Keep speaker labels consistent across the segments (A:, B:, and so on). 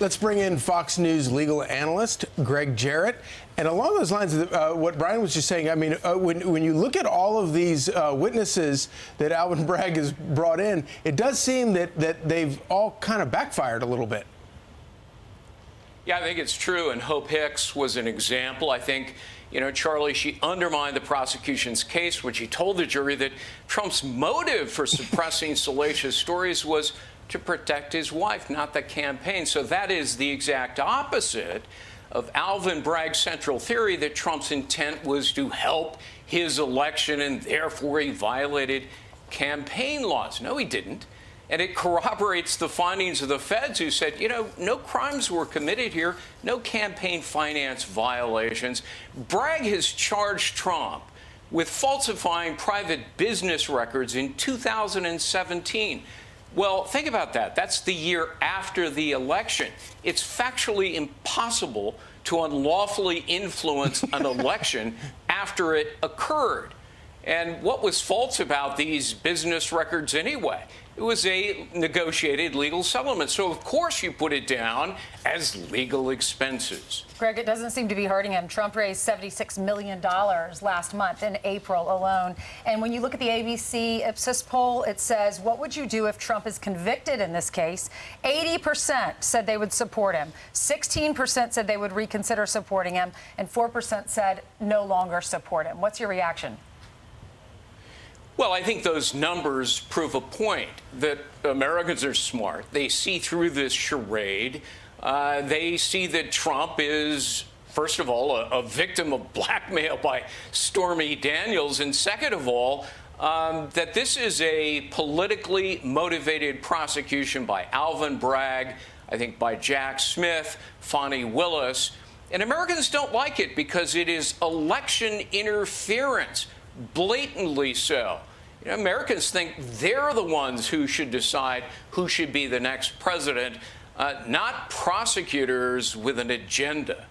A: Let's bring in Fox News legal analyst Gregg Jarrett. And along those lines, what Brian was just saying, I mean, when you look at all of these witnesses that Alvin Bragg has brought in, it does seem that they've all kind of backfired a little bit.
B: Yeah, I think it's true. And Hope Hicks was an example. I think, you know, Charlie, she undermined the prosecution's case when she told the jury that Trump's motive for suppressing salacious stories was to protect his wife, not the campaign. So that is the exact opposite of Alvin Bragg's central theory that Trump's intent was to help his election and therefore he violated campaign laws. No, he didn't. And it corroborates the findings of the feds who said, you know, no crimes were committed here, no campaign finance violations. Bragg has charged Trump with falsifying private business records in 2017. Well, think about that. That's the year after the election. It's factually impossible to unlawfully influence an election after it occurred. And what was false about these business records anyway? It was a negotiated legal settlement. So, of course, you put it down as legal expenses.
C: Greg, it doesn't seem to be hurting him. Trump raised $76 million last month in April alone. And when you look at the ABC Ipsos poll, it says, what would you do if Trump is convicted in this case? 80% said they would support him. 16% said they would reconsider supporting him. And 4% said no longer support him. What's your reaction?
B: Well, I think those numbers prove a point that Americans are smart. They see through this charade. They see that Trump is, first of all, a victim of blackmail by Stormy Daniels. And second of all, that this is a politically motivated prosecution by Alvin Bragg, I think by Jack Smith, Fani Willis. And Americans don't like it because it is election interference. Blatantly so. You know, Americans think they're the ones who should decide who should be the next president, not prosecutors with an agenda.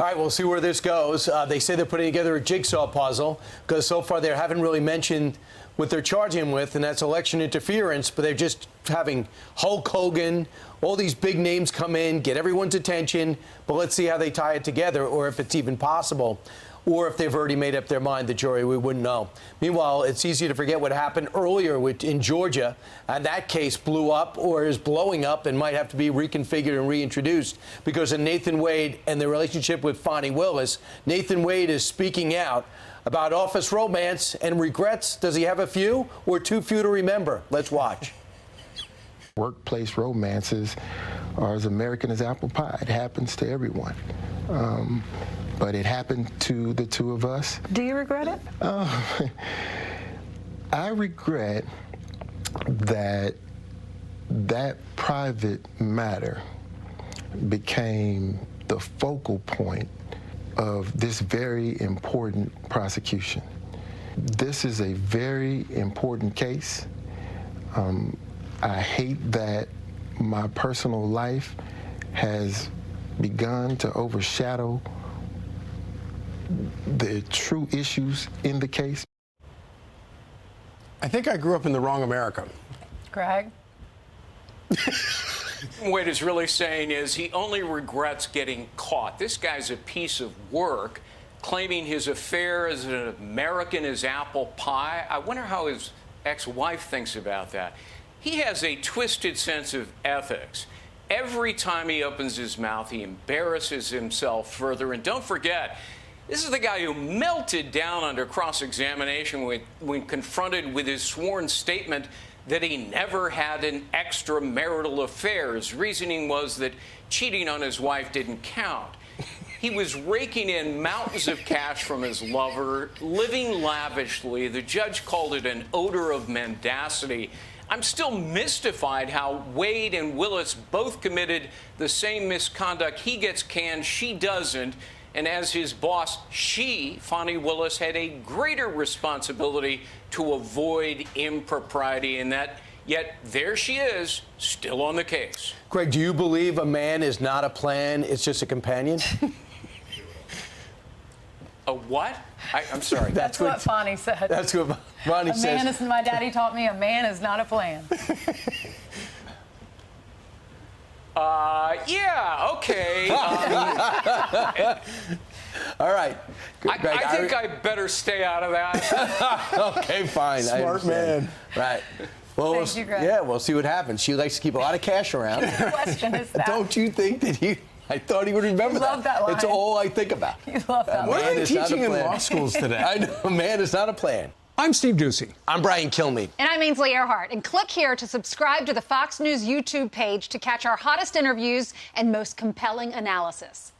A: All right, we'll see where this goes. They say they're putting together a jigsaw puzzle because so far they haven't really mentioned what they're charging him with, and that's election interference, but they're just having Hulk Hogan, all these big names come in, get everyone's attention, but let's see how they tie it together or if it's even possible. Or if they've already made up their mind, the jury, we wouldn't know. Meanwhile, it's easy to forget what happened earlier in Georgia, and that case blew up or is blowing up and might have to be reconfigured and reintroduced because of Nathan Wade and the relationship with Fani Willis. Nathan Wade is speaking out about office romance and regrets. Does he have a few or too few to remember? Let's watch.
D: Workplace romances are as American as apple pie. It happens to everyone. But it happened to the two of us.
C: Do you regret it?
D: I regret that private matter became the focal point of this very important prosecution. This is a very important case. I hate that my personal life has begun to overshadow the true issues in the case.
A: I think I grew up in the wrong America.
C: Greg?
B: What he's really saying is he only regrets getting caught. This guy's a piece of work, claiming his affair as an American as apple pie. I wonder how his ex-wife thinks about that. He has a twisted sense of ethics. Every time he opens his mouth, he embarrasses himself further. And don't forget, this is the guy who melted down under cross-examination when confronted with his sworn statement that he never had an extramarital affair. His reasoning was that cheating on his wife didn't count. He was raking in mountains of cash from his lover, living lavishly. The judge called it an odor of mendacity. I'm still mystified how Wade and Willis both committed the same misconduct. He gets canned, she doesn't. And as his boss, she, Fani Willis, had a greater responsibility to avoid impropriety, and that, yet there she is, still on the case.
A: Greg, do you believe a man is not a plan, it's just a companion?
B: A what? I'm sorry.
C: That's what Fani said.
A: That's what Fani says.
C: A man is, my daddy taught me, a man is not a plan.
B: Yeah, okay.
A: All right.
B: I think I better stay out of that.
A: Okay, fine.
D: Smart man.
A: Right. Well,
C: Thank you, Greg.
A: yeah, we'll see what happens. She likes to keep a lot of cash around.
C: The question is that.
A: Don't you think that I thought he would remember
C: You love that line.
A: It's all I think about.
C: You love that
E: What
C: line.
E: are they teaching in law schools today?
A: I know, man, it's not a plan.
E: I'm Steve Ducey.
A: I'm Brian Kilmeade.
F: And I'm Ainsley Earhart. And click here to subscribe to the Fox News YouTube page to catch our hottest interviews and most compelling analysis.